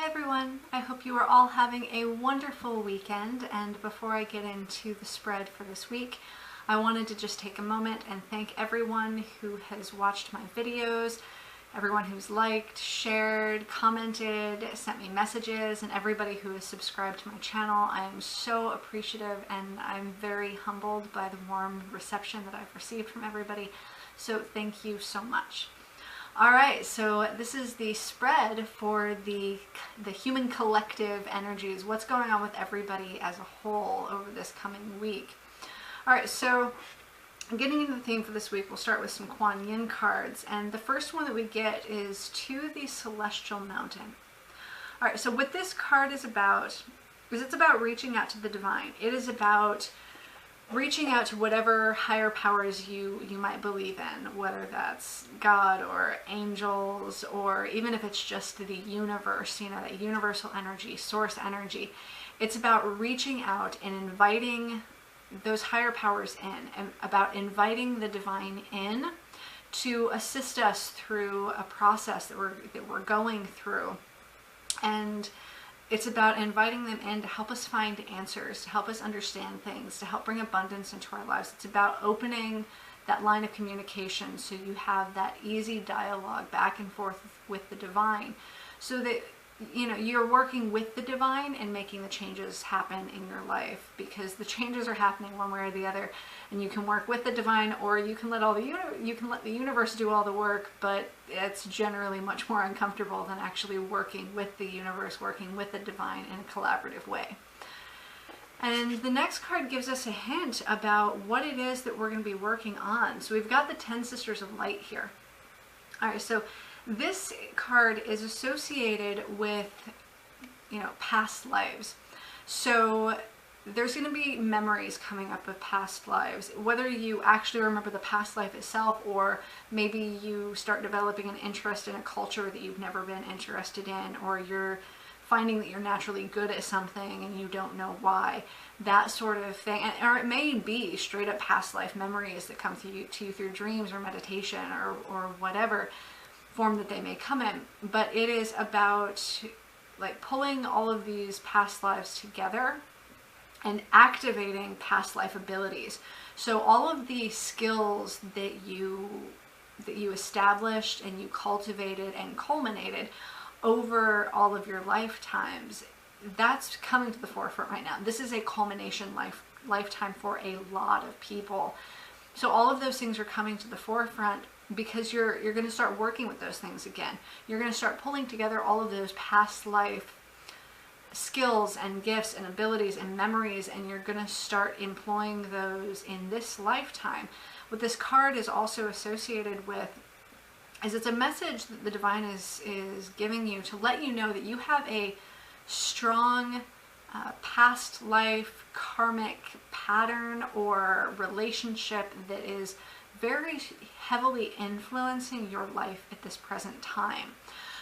everyone. I hope you are all having a wonderful weekend, and before I get into the spread for this week, I wanted to just take a moment and thank everyone who has watched my videos, everyone who's liked, shared, commented, sent me messages, and everybody who has subscribed to my channel. I am so appreciative and I'm very humbled by the warm reception that I've received from everybody, so thank you so much. Alright, so this is the spread for the human collective energies, what's going on with everybody as a whole over this coming week. Alright, so getting into the theme for this week, we'll start with some Kuan Yin cards, and the first one that we get is To the Celestial Mountain. Alright, so what this card is about it's about reaching out to the divine. It is about reaching out to whatever higher powers you might believe in, whether that's God or angels, or even if it's just the universe, you know, that universal energy, source energy. It's about reaching out and inviting those higher powers in, and about inviting the divine in to assist us through a process that we're going through. And it's about inviting them in to help us find answers, to help us understand things, to help bring abundance into our lives. It's about opening that line of communication so you have that easy dialogue back and forth with the divine, so that you're working with the divine and making the changes happen in your life, because the changes are happening one way or the other, and you can work with the divine, or you can let the universe do all the work, but it's generally much more uncomfortable than actually working with the universe, working with the divine in a collaborative way. And the next card gives us a hint about what it is that we're going to be working on. So we've got the 10 Sisters of Light here. All right, so this card is associated with, past lives. So there's going to be memories coming up of past lives, whether you actually remember the past life itself, or maybe you start developing an interest in a culture that you've never been interested in, or you're finding that you're naturally good at something and you don't know why, that sort of thing. Or it may be straight up past life memories that come to you through dreams or meditation or whatever form that they may come in. But it is about like pulling all of these past lives together and activating past life abilities. So all of the skills that you established and you cultivated and culminated over all of your lifetimes, that's coming to the forefront right now. This is a culmination lifetime for a lot of people. So all of those things are coming to the forefront because you're going to start working with those things again. You're going to start pulling together all of those past life skills and gifts and abilities and memories, and you're going to start employing those in this lifetime. What this card is also associated with is it's a message that the divine is giving you to let you know that you have a strong past life karmic pattern or relationship that is very heavily influencing your life at this present time.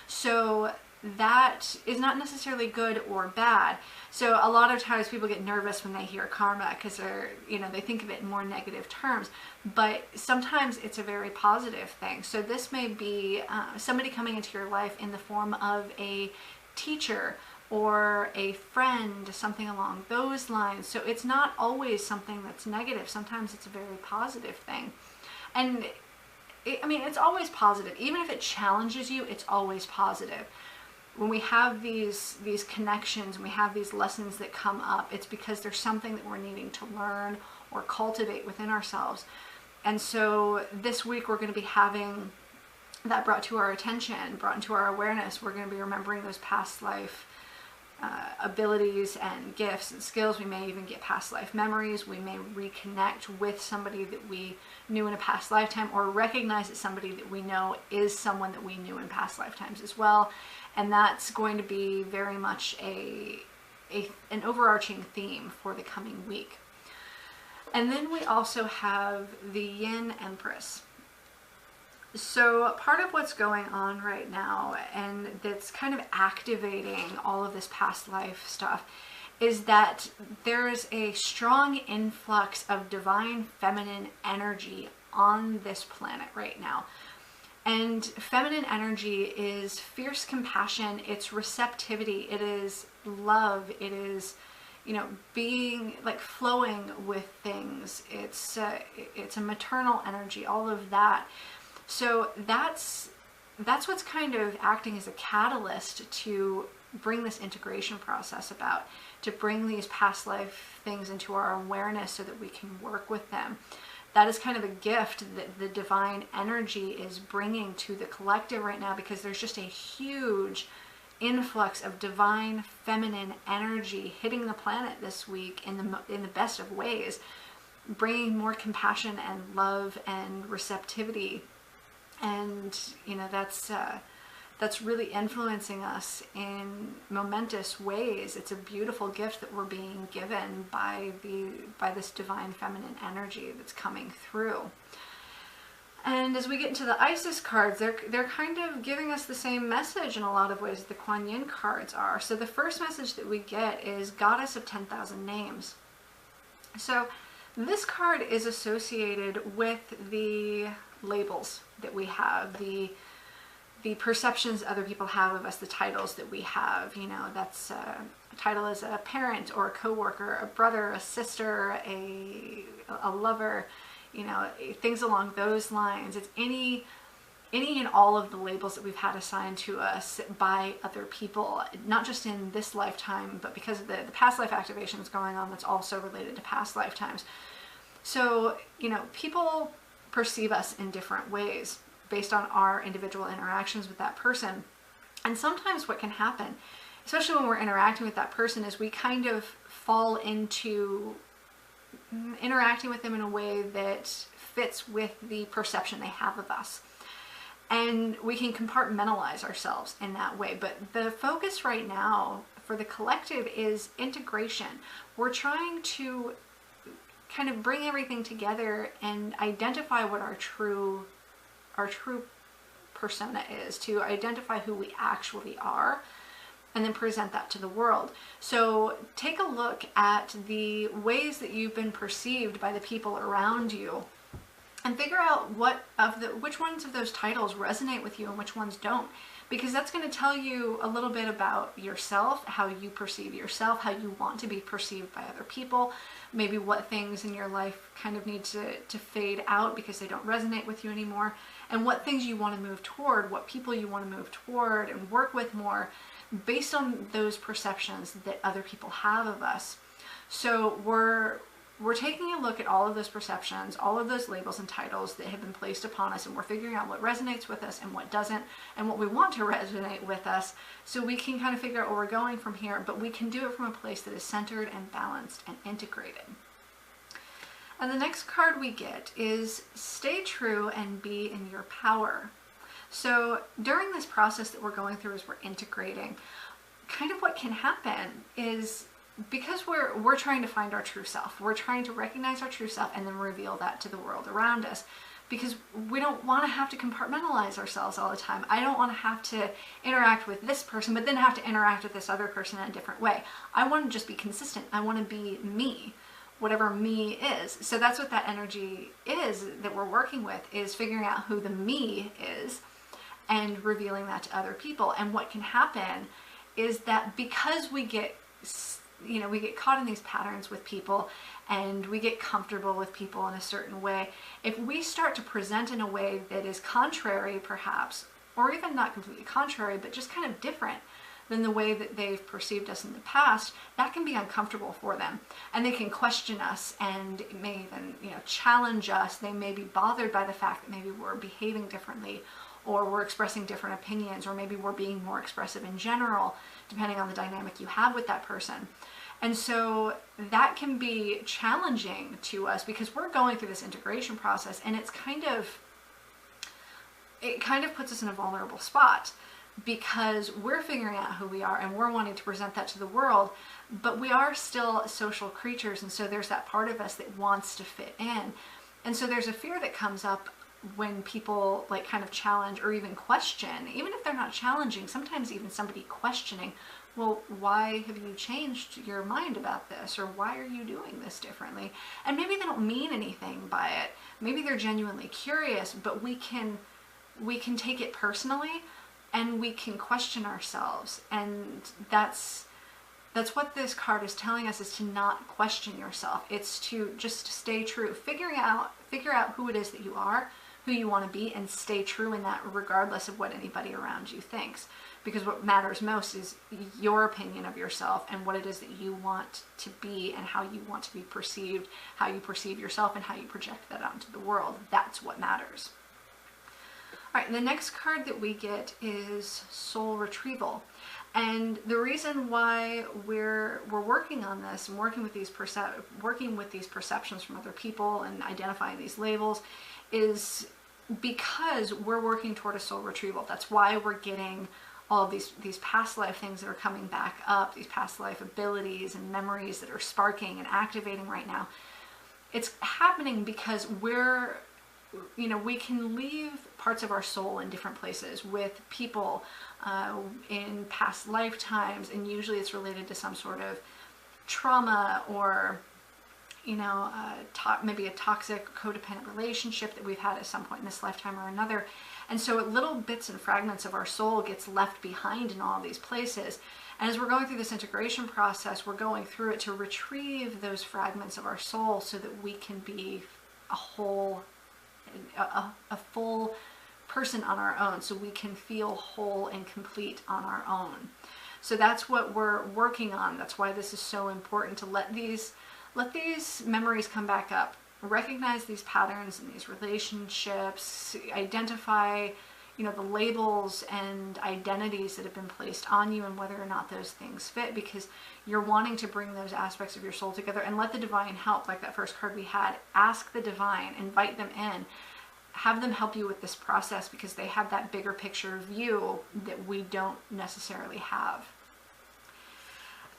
So that is not necessarily good or bad. So a lot of times people get nervous when they hear karma because they think of it in more negative terms, but sometimes it's a very positive thing. So this may be somebody coming into your life in the form of a teacher or a friend, something along those lines. So it's not always something that's negative. Sometimes it's a very positive thing. And it's always positive. Even if it challenges you, it's always positive. When we have these connections and we have these lessons that come up, it's because there's something that we're needing to learn or cultivate within ourselves. And so this week we're going to be having that brought to our attention, brought into our awareness. We're going to be remembering those past life abilities and gifts and skills. We may even get past life memories. We may reconnect with somebody that we knew in a past lifetime, or recognize that somebody that we know is someone that we knew in past lifetimes as well. And that's going to be very much an overarching theme for the coming week. And then we also have the Yin Empress. So part of what's going on right now, and that's kind of activating all of this past life stuff, is that there is a strong influx of divine feminine energy on this planet right now. And feminine energy is fierce compassion, it's receptivity, it is love, it is, you know, being like flowing with things. It's a maternal energy, all of that. So that's what's kind of acting as a catalyst to bring this integration process about, to bring these past life things into our awareness so that we can work with them. That is kind of a gift that the divine energy is bringing to the collective right now, because there's just a huge influx of divine feminine energy hitting the planet this week in the best of ways, bringing more compassion and love and receptivity. And you know, that's really influencing us in momentous ways. It's a beautiful gift that we're being given by this divine feminine energy that's coming through. And as we get into the Isis cards, they're kind of giving us the same message in a lot of ways that the Kuan Yin cards are. So the first message that we get is Goddess of 10,000 Names. So this card is associated with the labels that we have, the perceptions other people have of us, the titles that we have. You know, that's a title as a parent or a coworker, a brother, a sister, a lover, you know, things along those lines. It's any and all of the labels that we've had assigned to us by other people, not just in this lifetime, but because of the past life activations going on, that's also related to past lifetimes. So, you know, people perceive us in different ways based on our individual interactions with that person. And sometimes what can happen, especially when we're interacting with that person, is we kind of fall into interacting with them in a way that fits with the perception they have of us. And we can compartmentalize ourselves in that way. But the focus right now for the collective is integration. We're trying to kind of bring everything together and identify what our true persona is, to identify who we actually are, and then present that to the world. So take a look at the ways that you've been perceived by the people around you, and figure out which ones of those titles resonate with you and which ones don't, because that's going to tell you a little bit about yourself, how you perceive yourself, how you want to be perceived by other people, maybe what things in your life kind of need to fade out because they don't resonate with you anymore, and what things you want to move toward, what people you want to move toward and work with more based on those perceptions that other people have of us. So we're taking a look at all of those perceptions, all of those labels and titles that have been placed upon us, and we're figuring out what resonates with us and what doesn't, and what we want to resonate with us, so we can kind of figure out where we're going from here, but we can do it from a place that is centered and balanced and integrated. And the next card we get is Stay True and Be in Your Power. So during this process that we're going through as we're integrating, kind of what can happen is, because we're trying to find our true self, we're trying to recognize our true self and then reveal that to the world around us, because we don't want to have to compartmentalize ourselves all the time. I don't want to have to interact with this person but then have to interact with this other person in a different way. I want to just be consistent. I want to be me, whatever me is. So that's what that energy is that we're working with, is figuring out who the me is and revealing that to other people. And what can happen is that because we get caught in these patterns with people, and we get comfortable with people in a certain way, if we start to present in a way that is contrary perhaps, or even not completely contrary, but just kind of different than the way that they've perceived us in the past, that can be uncomfortable for them. And they can question us and may even, challenge us. They may be bothered by the fact that maybe we're behaving differently, or we're expressing different opinions, or maybe we're being more expressive in general, depending on the dynamic you have with that person. And so that can be challenging to us because we're going through this integration process, and it kind of puts us in a vulnerable spot, because we're figuring out who we are and we're wanting to present that to the world, but we are still social creatures, and so there's that part of us that wants to fit in. And so there's a fear that comes up when people kind of challenge or even question, even if they're not challenging, sometimes even somebody questioning, well, why have you changed your mind about this? Or why are you doing this differently? And maybe they don't mean anything by it. Maybe they're genuinely curious, but we can we can take it personally and we can question ourselves. And that's what this card is telling us, is to not question yourself. It's to just stay true. Figure out who it is that you are, who you want to be, and stay true in that regardless of what anybody around you thinks. Because what matters most is your opinion of yourself and what it is that you want to be and how you want to be perceived, how you perceive yourself, and how you project that out into the world. That's what matters. All right, the next card that we get is Soul Retrieval. And the reason why we're working on this and working with these perceptions from other people and identifying these labels is because we're working toward a soul retrieval. That's why we're getting all of these past life things that are coming back up, these past life abilities and memories that are sparking and activating right now. It's happening because we can leave parts of our soul in different places with people in past lifetimes, and usually it's related to some sort of trauma or maybe a toxic codependent relationship that we've had at some point in this lifetime or another. And so little bits and fragments of our soul gets left behind in all these places. And as we're going through this integration process, we're going through it to retrieve those fragments of our soul so that we can be a whole, a full person on our own, so we can feel whole and complete on our own. So that's what we're working on. That's why this is so important, to let these memories come back up, recognize these patterns in these relationships, identify the labels and identities that have been placed on you and whether or not those things fit, because you're wanting to bring those aspects of your soul together and let the divine help, like that first card we had. Ask the divine, invite them in, have them help you with this process, because they have that bigger picture view that we don't necessarily have.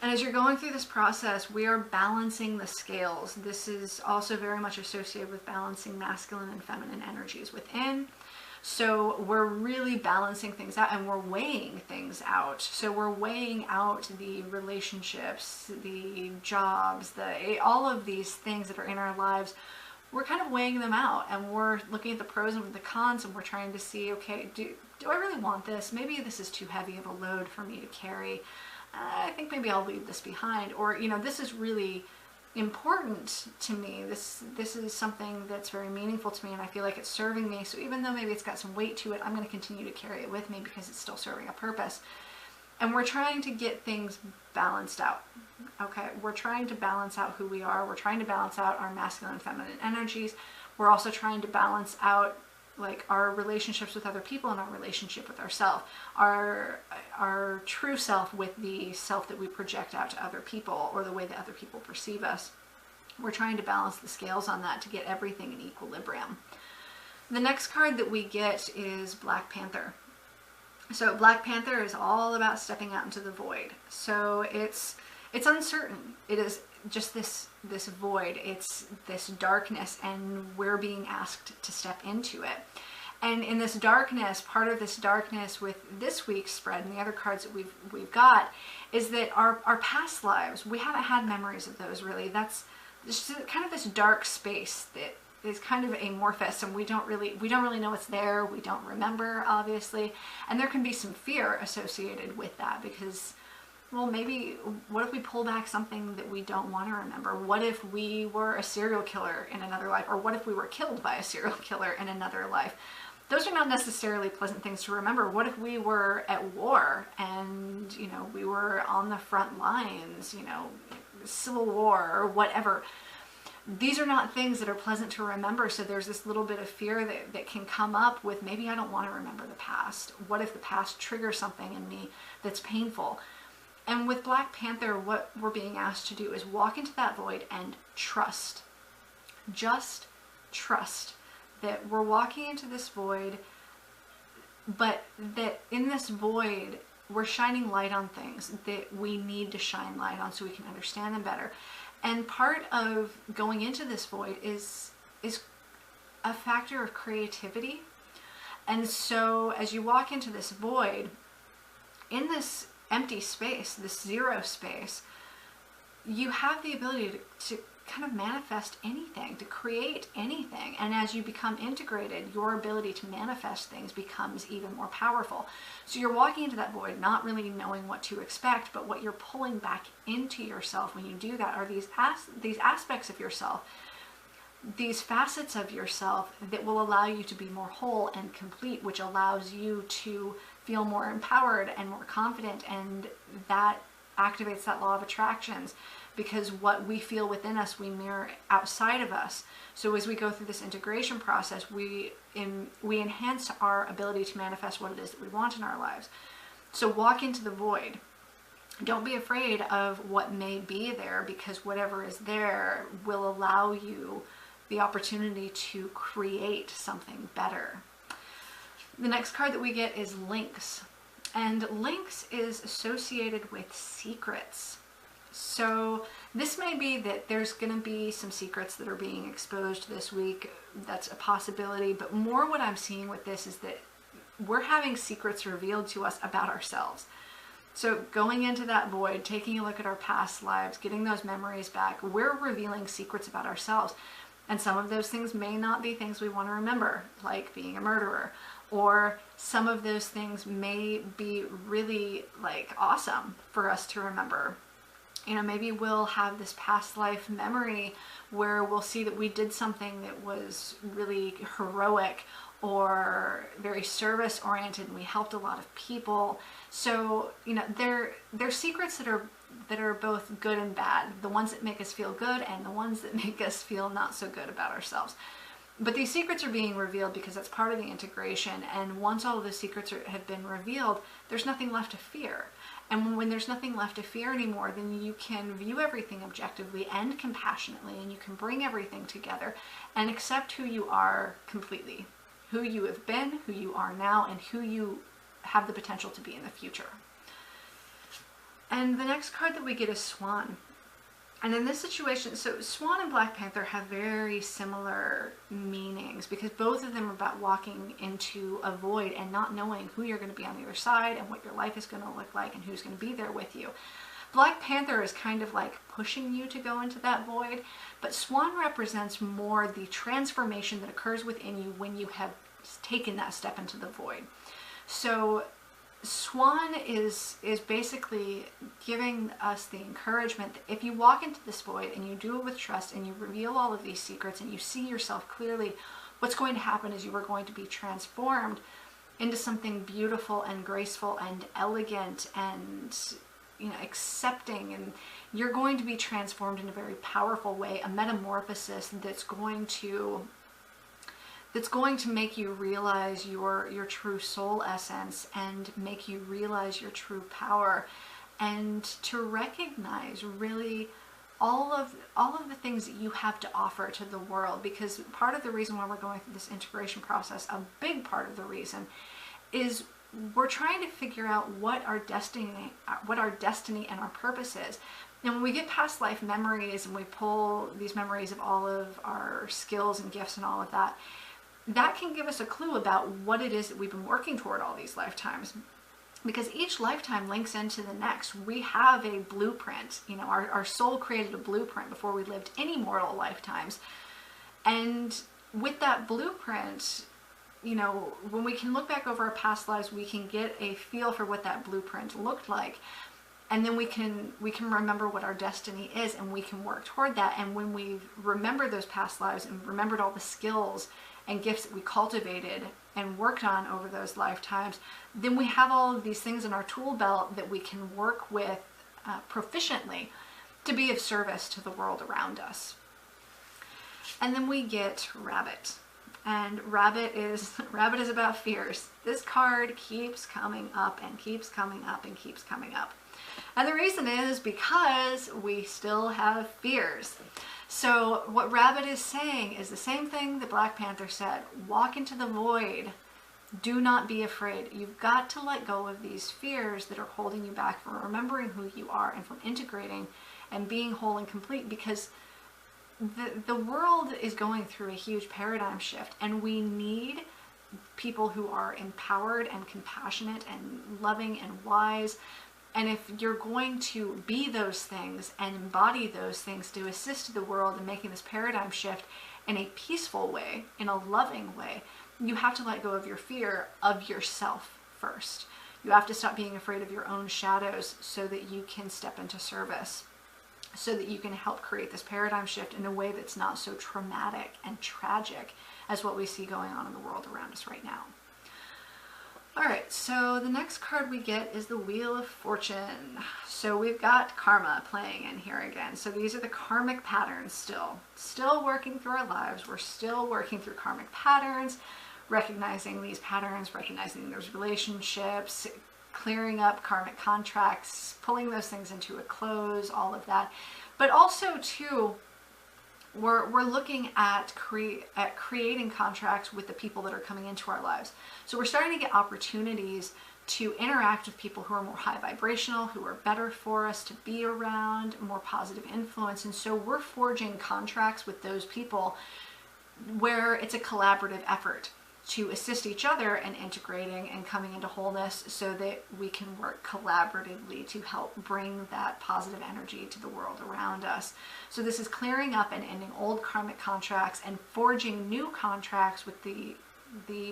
And as you're going through this process, we are balancing the scales. This is also very much associated with balancing masculine and feminine energies within. So we're really balancing things out and we're weighing things out. So we're weighing out the relationships, the jobs, all of these things that are in our lives. We're kind of weighing them out, and we're looking at the pros and the cons, and we're trying to see, okay, do I really want this? Maybe this is too heavy of a load for me to carry. I think maybe I'll leave this behind. Or, this is really important to me. This is something that's very meaningful to me, and I feel like it's serving me. So even though maybe it's got some weight to it, I'm going to continue to carry it with me because it's still serving a purpose. And we're trying to get things balanced out. Okay, we're trying to balance out who we are. We're trying to balance out our masculine and feminine energies. We're also trying to balance out our relationships with other people and our relationship with ourselves, our true self with the self that we project out to other people, or the way that other people perceive us. We're trying to balance the scales on that to get everything in equilibrium. The next card that we get is Black Panther. So Black Panther is all about stepping out into the void. So it's uncertain. It is just this void. It's this darkness, and we're being asked to step into it. And in this darkness, part of this darkness with this week's spread and the other cards that we've got is that our past lives, we haven't had memories of those really. That's just kind of this dark space that is kind of amorphous, and we don't really know it's there. We don't remember, obviously, and there can be some fear associated with that, because, well, maybe what if we pull back something that we don't want to remember? What if we were a serial killer in another life, or what if we were killed by a serial killer in another life? Those are not necessarily pleasant things to remember. What if we were at war and we were on the front lines, Civil War or whatever? These are not things that are pleasant to remember, so there's this little bit of fear that can come up with, maybe I don't want to remember the past. What if the past triggers something in me that's painful? And with Black Panther, what we're being asked to do is walk into that void and trust. Just trust that we're walking into this void, but that in this void, we're shining light on things that we need to shine light on so we can understand them better. And part of going into this void is a factor of creativity. And so as you walk into this void, in this empty space, this zero space, you have the ability to kind of manifest anything, to create anything. And as you become integrated, your ability to manifest things becomes even more powerful. So you're walking into that void not really knowing what to expect, but what you're pulling back into yourself when you do that are these aspects of yourself, these facets of yourself that will allow you to be more whole and complete, which allows you to feel more empowered and more confident, and that activates that law of attractions, because what we feel within us, we mirror outside of us. So as we go through this integration process, we enhance our ability to manifest what it is that we want in our lives. So walk into the void. Don't be afraid of what may be there, because whatever is there will allow you the opportunity to create something better. The next card that we get is Lynx. And Lynx is associated with secrets. So this may be that there's going to be some secrets that are being exposed this week. That's a possibility. But more what I'm seeing with this is that we're having secrets revealed to us about ourselves. So going into that void, taking a look at our past lives, getting those memories back, we're revealing secrets about ourselves. And some of those things may not be things we want to remember, like being a murderer. Or some of those things may be really like awesome for us to remember. You know, maybe we'll have this past life memory where we'll see that we did something that was really heroic or very service oriented, and we helped a lot of people. So, you know, they're secrets that are both good and bad. The ones that make us feel good and the ones that make us feel not so good about ourselves. But these secrets are being revealed because that's part of the integration. And once all of the secrets have been revealed, there's nothing left to fear. And when there's nothing left to fear anymore, then you can view everything objectively and compassionately, and you can bring everything together and accept who you are completely, who you have been, who you are now, and who you have the potential to be in the future. And the next card that we get is Swan. And in this situation, so Swan and Black Panther have very similar meanings, because both of them are about walking into a void and not knowing who you're going to be on the other side and what your life is going to look like and who's going to be there with you. Black Panther is kind of like pushing you to go into that void, but Swan represents more the transformation that occurs within you when you have taken that step into the void. So Swan is basically giving us the encouragement that if you walk into this void and you do it with trust and you reveal all of these secrets and you see yourself clearly, what's going to happen is you are going to be transformed into something beautiful and graceful and elegant and, you know, accepting, and you're going to be transformed in a very powerful way, a metamorphosis that's going to make you realize your true soul essence and make you realize your true power, and to recognize really all of the things that you have to offer to the world. Because part of the reason why we're going through this integration process, a big part of the reason, is we're trying to figure out what our destiny and our purpose is. And when we get past life memories and we pull these memories of all of our skills and gifts and all of that, that can give us a clue about what it is that we've been working toward all these lifetimes. Because each lifetime links into the next. We have a blueprint. You know, our soul created a blueprint before we lived any mortal lifetimes. And with that blueprint, you know, when we can look back over our past lives, we can get a feel for what that blueprint looked like. And then we can remember what our destiny is, and we can work toward that. And when we remember those past lives and remembered all the skills and gifts that we cultivated and worked on over those lifetimes, then we have all of these things in our tool belt that we can work with proficiently to be of service to the world around us. And then we get Rabbit. And Rabbit is about fears. This card keeps coming up and keeps coming up and keeps coming up. And the reason is because we still have fears. So what Rabbit is saying is the same thing that Black Panther said. Walk into the void. Do not be afraid. You've got to let go of these fears that are holding you back from remembering who you are and from integrating and being whole and complete, because the world is going through a huge paradigm shift, and we need people who are empowered and compassionate and loving and wise And if you're going to be those things and embody those things to assist the world in making this paradigm shift in a peaceful way, in a loving way, you have to let go of your fear of yourself first. You have to stop being afraid of your own shadows so that you can step into service, so that you can help create this paradigm shift in a way that's not so traumatic and tragic as what we see going on in the world around us right now. All right, so the next card we get is the Wheel of Fortune. So we've got karma playing in here again. So these are the karmic patterns still working through our lives. We're still working through karmic patterns, recognizing these patterns, recognizing those relationships, clearing up karmic contracts, pulling those things into a close, all of that. But also too, we're looking at creating contracts with the people that are coming into our lives. So we're starting to get opportunities to interact with people who are more high vibrational, who are better for us to be around, more positive influence. And so we're forging contracts with those people where it's a collaborative effort to assist each other in integrating and coming into wholeness so that we can work collaboratively to help bring that positive energy to the world around us. So this is clearing up and ending old karmic contracts and forging new contracts with the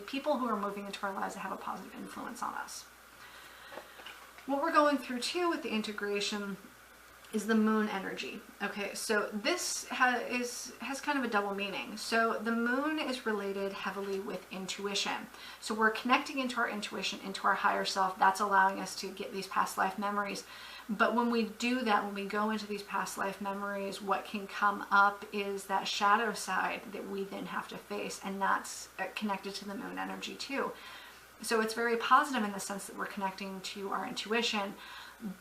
people who are moving into our lives that have a positive influence on us. What we're going through too with the integration is the moon energy. Okay, so this has kind of a double meaning. So the moon is related heavily with intuition. So we're connecting into our intuition, into our higher self. That's allowing us to get these past life memories. But when we do that, when we go into these past life memories, what can come up is that shadow side that we then have to face, and that's connected to the moon energy too. So it's very positive in the sense that we're connecting to our intuition,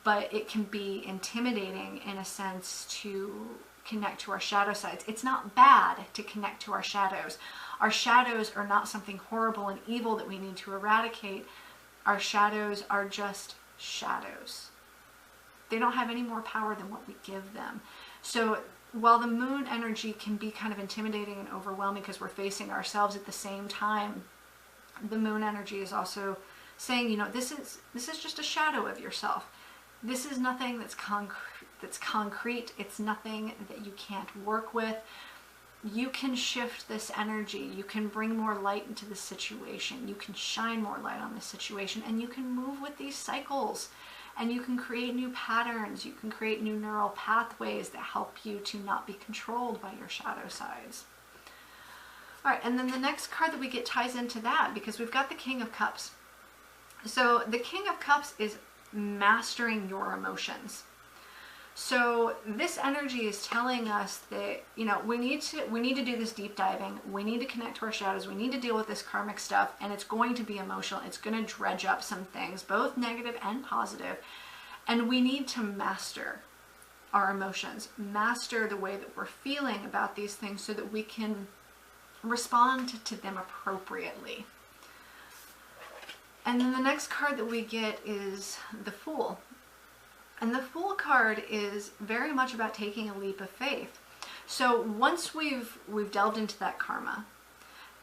but it can be intimidating in a sense to connect to our shadow sides. It's not bad to connect to our shadows. Our shadows are not something horrible and evil that we need to eradicate. Our shadows are just shadows. They don't have any more power than what we give them. So while the moon energy can be kind of intimidating and overwhelming because we're facing ourselves, at the same time, the moon energy is also saying, you know, this is just a shadow of yourself. This is nothing that's concrete. It's nothing that you can't work with. You can shift this energy. You can bring more light into the situation. You can shine more light on the situation, and you can move with these cycles, and you can create new patterns. You can create new neural pathways that help you to not be controlled by your shadow sides. All right, and then the next card that we get ties into that, because we've got the King of Cups. So the King of Cups is mastering your emotions. So this energy is telling us that, you know, we need to do this deep diving. We need to connect to our shadows. We need to deal with this karmic stuff, and it's going to be emotional. It's going to dredge up some things, both negative and positive. And we need to master our emotions, master the way that we're feeling about these things so that we can respond to them appropriately. And then the next card that we get is the Fool. And the Fool card is very much about taking a leap of faith. So once we've delved into that karma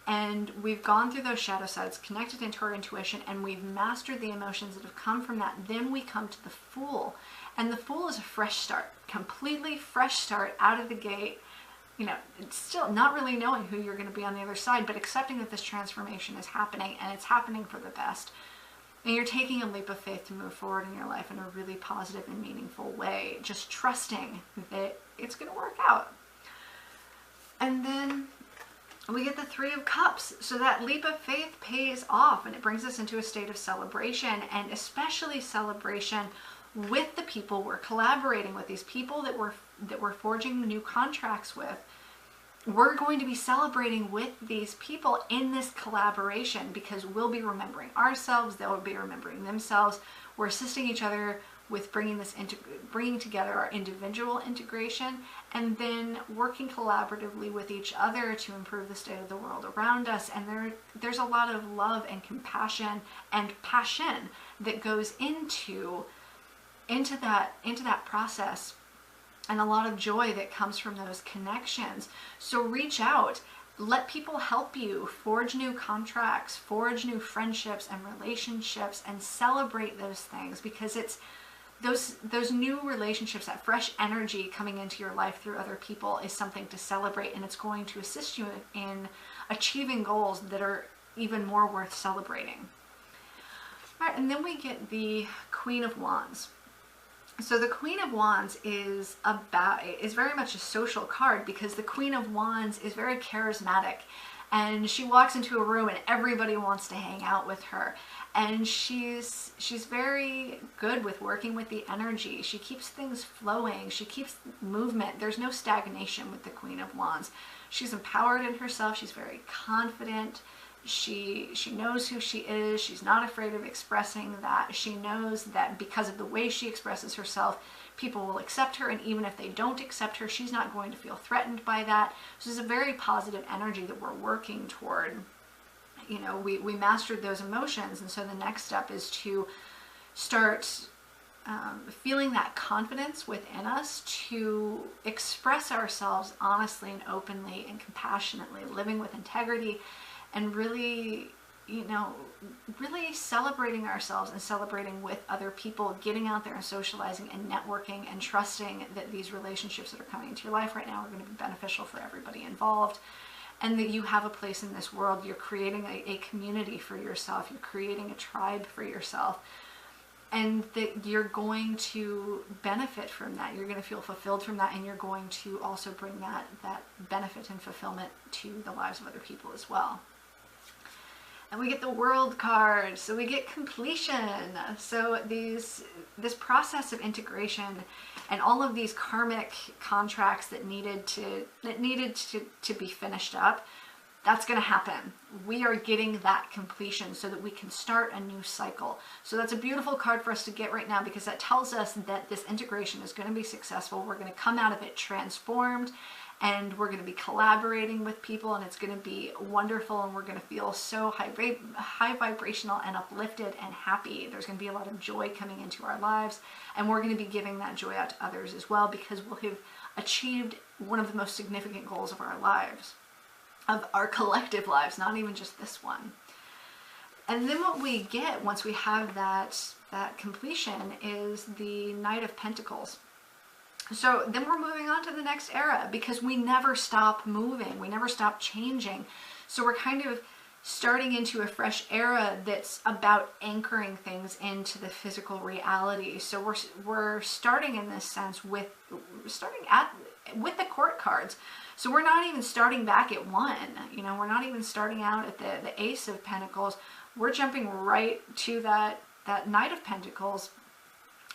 and we've gone through those shadow sides, connected into our intuition, and we've mastered the emotions that have come from that, then we come to the Fool. And the Fool is a fresh start, completely fresh start out of the gate. You know, it's still not really knowing who you're going to be on the other side, but accepting that this transformation is happening, and it's happening for the best. And you're taking a leap of faith to move forward in your life in a really positive and meaningful way, just trusting that it's going to work out. And then we get the Three of Cups. So that leap of faith pays off, and it brings us into a state of celebration, and especially celebration with the people we're collaborating with, these people that we're forging new contracts with. We're going to be celebrating with these people in this collaboration because we'll be remembering ourselves, they'll be remembering themselves. We're assisting each other with bringing together our individual integration, and then working collaboratively with each other to improve the state of the world around us. And there's a lot of love and compassion and passion that goes into that process, and a lot of joy that comes from those connections. So reach out, let people help you forge new contracts, forge new friendships and relationships, and celebrate those things, because those new relationships, that fresh energy coming into your life through other people is something to celebrate, and it's going to assist you in achieving goals that are even more worth celebrating. All right, and then we get the Queen of Wands. So the Queen of Wands is very much a social card, because the Queen of Wands is very charismatic, and she walks into a room and everybody wants to hang out with her. And she's very good with working with the energy. She keeps things flowing. She keeps movement. There's no stagnation with the Queen of Wands. She's empowered in herself. She's very confident. She knows who she is. She's not afraid of expressing that. She knows that because of the way she expresses herself, people will accept her, and even if they don't accept her, she's not going to feel threatened by that. So it's a very positive energy that we're working toward. You know, we mastered those emotions, and so the next step is to start feeling that confidence within us to express ourselves honestly and openly and compassionately, living with integrity, and really, you know, really celebrating ourselves and celebrating with other people, getting out there and socializing and networking, and trusting that these relationships that are coming into your life right now are going to be beneficial for everybody involved, and that you have a place in this world. You're creating a community for yourself. You're creating a tribe for yourself, and that you're going to benefit from that. You're going to feel fulfilled from that, and you're going to also bring that benefit and fulfillment to the lives of other people as well. And we get the World card, so we get completion. So this process of integration and all of these karmic contracts that needed to be finished up, that's going to happen. We are getting that completion so that we can start a new cycle. So that's a beautiful card for us to get right now, because that tells us that this integration is going to be successful. We're going to come out of it transformed, and we're going to be collaborating with people, and it's going to be wonderful, and we're going to feel so high vibrational and uplifted and happy. There's going to be a lot of joy coming into our lives, and we're going to be giving that joy out to others as well, because we'll have achieved one of the most significant goals of our lives, of our collective lives, not even just this one. And then what we get once we have that completion is the Knight of Pentacles. So then we're moving on to the next era, because we never stop moving. We never stop changing. So we're kind of starting into a fresh era that's about anchoring things into the physical reality. So we're starting in this sense with the Court cards. So we're not even starting back at 1. You know, we're not even starting out at the Ace of Pentacles. We're jumping right to that Knight of Pentacles,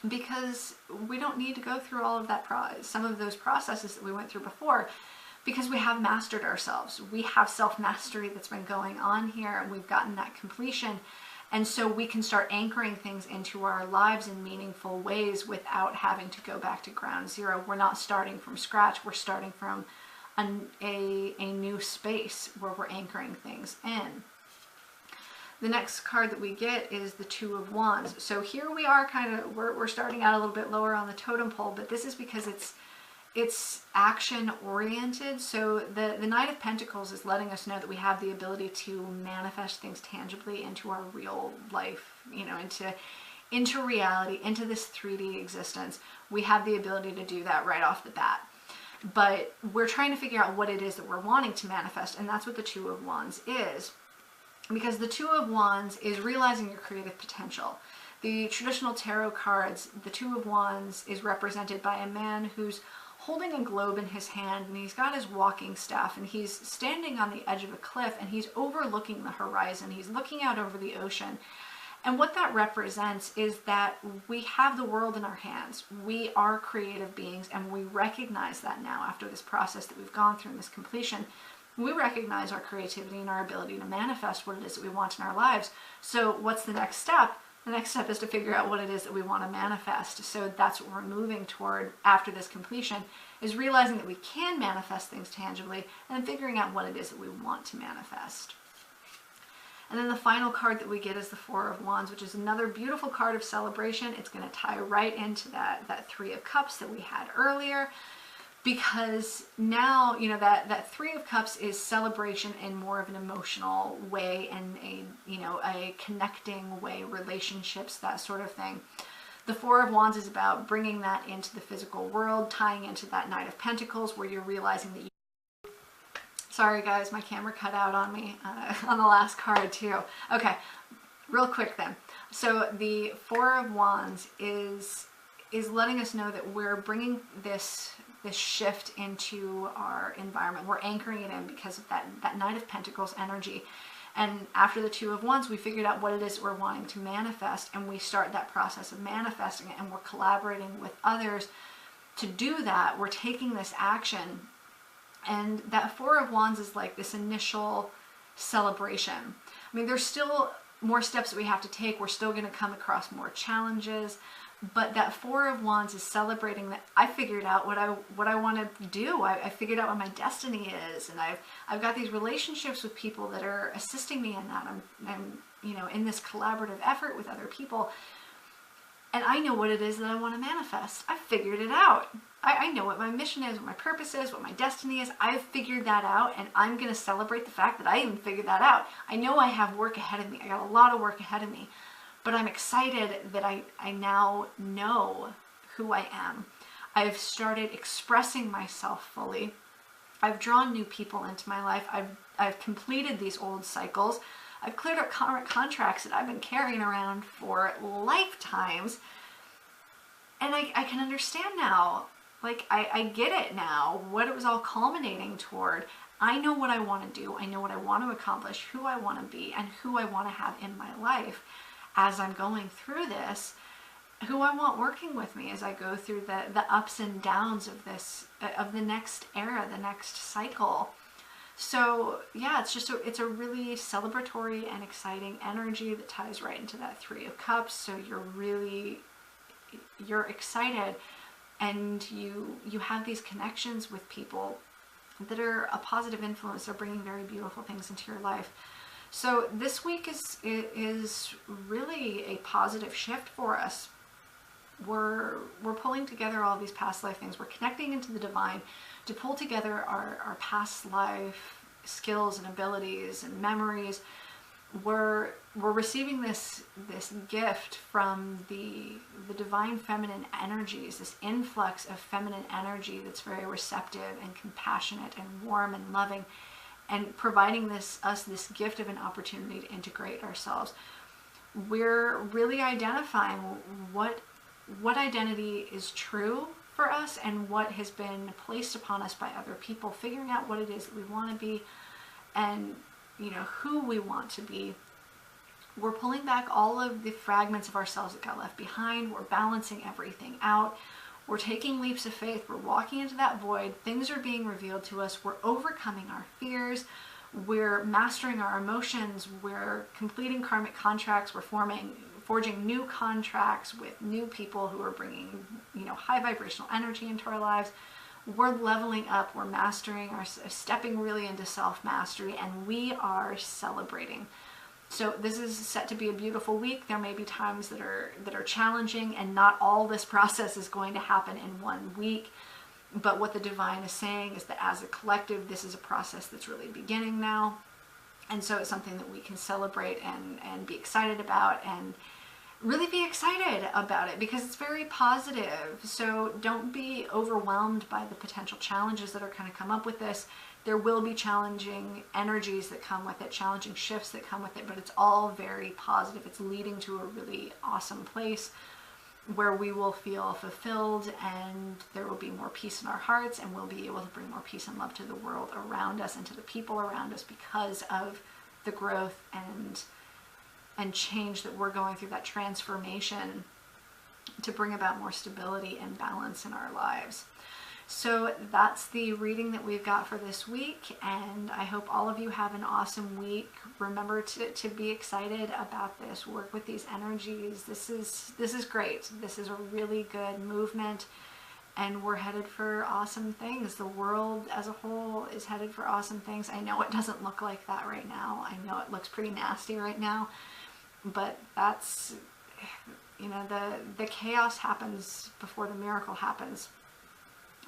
because we don't need to go through all of some of those processes that we went through before, because we have mastered ourselves. We have self-mastery that's been going on here, and we've gotten that completion. And so we can start anchoring things into our lives in meaningful ways without having to go back to ground zero. We're not starting from scratch. We're starting from a new space where we're anchoring things in. The next card that we get is the Two of Wands. So here we are we're starting out a little bit lower on the totem pole, but this is because it's action oriented. So the Knight of Pentacles is letting us know that we have the ability to manifest things tangibly into our real life, you know, into reality, into this 3D existence. We have the ability to do that right off the bat. But we're trying to figure out what it is that we're wanting to manifest, and that's what the Two of Wands is. Because the Two of Wands is realizing your creative potential. The traditional tarot cards, the Two of Wands is represented by a man who's holding a globe in his hand, and he's got his walking staff, and he's standing on the edge of a cliff, and he's overlooking the horizon. He's looking out over the ocean. And what that represents is that we have the world in our hands. We are creative beings, and we recognize that now after this process that we've gone through in this completion. We recognize our creativity and our ability to manifest what it is that we want in our lives. So what's the next step? The next step is to figure out what it is that we want to manifest. So that's what we're moving toward after this completion, is realizing that we can manifest things tangibly, and then figuring out what it is that we want to manifest. And then the final card that we get is the Four of Wands, which is another beautiful card of celebration. It's going to tie right into that Three of Cups that we had earlier. Because now, you know, that Three of Cups is celebration in more of an emotional way, and a connecting way, relationships, that sort of thing. The Four of Wands is about bringing that into the physical world, tying into that Knight of Pentacles, where you're realizing that sorry guys, my camera cut out on me on the last card too. Okay, real quick then. So the Four of Wands is letting us know that we're bringing this shift into our environment. We're anchoring it in because of that Knight of Pentacles energy. And after the Two of Wands, we figured out what it is we're wanting to manifest, and we start that process of manifesting it, and we're collaborating with others to do that. We're taking this action, and that Four of Wands is like this initial celebration. I mean, there's still more steps that we have to take. We're still going to come across more challenges, but that Four of Wands is celebrating that I figured out what I want to do. I figured out what my destiny is, and I've got these relationships with people that are assisting me in that. I'm you know, in this collaborative effort with other people, and I know what it is that I want to manifest. I figured it out. I know what my mission is, what my purpose is, what my destiny is. I've figured that out, and I'm going to celebrate the fact that I even figured that out. I know I have work ahead of me. I got a lot of work ahead of me. But I'm excited that I now know who I am. I've started expressing myself fully. I've drawn new people into my life. I've completed these old cycles. I've cleared up current contracts that I've been carrying around for lifetimes. And I can understand now. Like, I get it now, what it was all culminating toward. I know what I want to do. I know what I want to accomplish, who I want to be, and who I want to have in my life as I'm going through this, who I want working with me as I go through the ups and downs of this, of the next era, the next cycle. So yeah, it's a really celebratory and exciting energy that ties right into that Three of Cups. So you're excited, and you have these connections with people that are a positive influence. They're bringing very beautiful things into your life. So this week is really a positive shift for us. We're pulling together all these past life things. We're connecting into the divine to pull together our past life skills and abilities and memories. We're receiving this gift from the divine feminine energies, this influx of feminine energy that's very receptive and compassionate and warm and loving, and providing us this gift of an opportunity to integrate ourselves. We're really identifying what identity is true for us and what has been placed upon us by other people, figuring out what it is that we want to be and, you know, who we want to be. We're pulling back all of the fragments of ourselves that got left behind. We're balancing everything out. We're taking leaps of faith. We're walking into that void. Things are being revealed to us. We're overcoming our fears. We're mastering our emotions. We're completing karmic contracts. We're forging new contracts with new people who are bringing, you know, high vibrational energy into our lives. We're leveling up. We're mastering stepping really into self-mastery, and we are celebrating. So this is set to be a beautiful week. There may be times that are challenging, and not all this process is going to happen in 1 week. But what the divine is saying is that as a collective, this is a process that's really beginning now. And so it's something that we can celebrate and be excited about, and really be excited about it because it's very positive. So don't be overwhelmed by the potential challenges that are going to come up with this. There will be challenging energies that come with it, challenging shifts that come with it, but it's all very positive. It's leading to a really awesome place where we will feel fulfilled, and there will be more peace in our hearts, and we'll be able to bring more peace and love to the world around us and to the people around us because of the growth and change that we're going through, that transformation to bring about more stability and balance in our lives. So that's the reading that we've got for this week, and I hope all of you have an awesome week. Remember to be excited about this, work with these energies. This is great. This is a really good movement, and we're headed for awesome things. The world as a whole is headed for awesome things. I know it doesn't look like that right now. I know it looks pretty nasty right now, but that's, you know, the chaos happens before the miracle happens.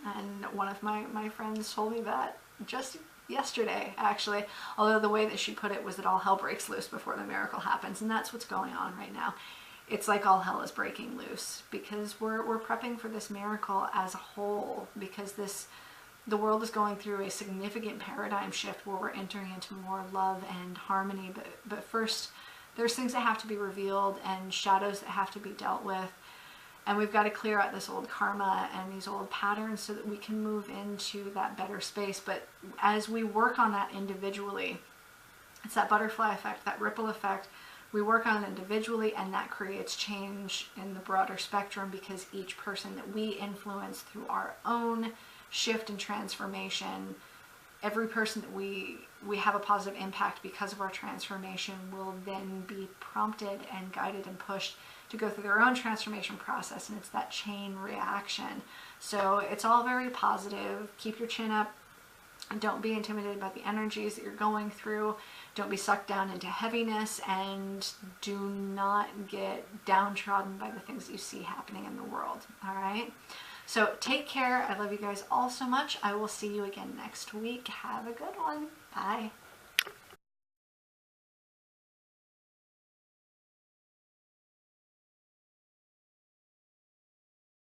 And one of my friends told me that just yesterday, actually, although the way that she put it was that all hell breaks loose before the miracle happens, and that's what's going on right now. it's like all hell is breaking loose, because we're prepping for this miracle as a whole, because the world is going through a significant paradigm shift where we're entering into more love and harmony. But first, there's things that have to be revealed and shadows that have to be dealt with. And we've got to clear out this old karma and these old patterns so that we can move into that better space. But as we work on that individually, it's that butterfly effect, that ripple effect. We work on it individually, and that creates change in the broader spectrum, because each person that we influence through our own shift and transformation, every person that we have a positive impact because of our transformation, will then be prompted and guided and pushed to go through their own transformation process, and it's that chain reaction. So it's all very positive. Keep your chin up. Don't be intimidated by the energies that you're going through. Don't be sucked down into heaviness, and do not get downtrodden by the things that you see happening in the world. All right? So take care. I love you guys all so much. I will see you again next week. Have a good one. Bye.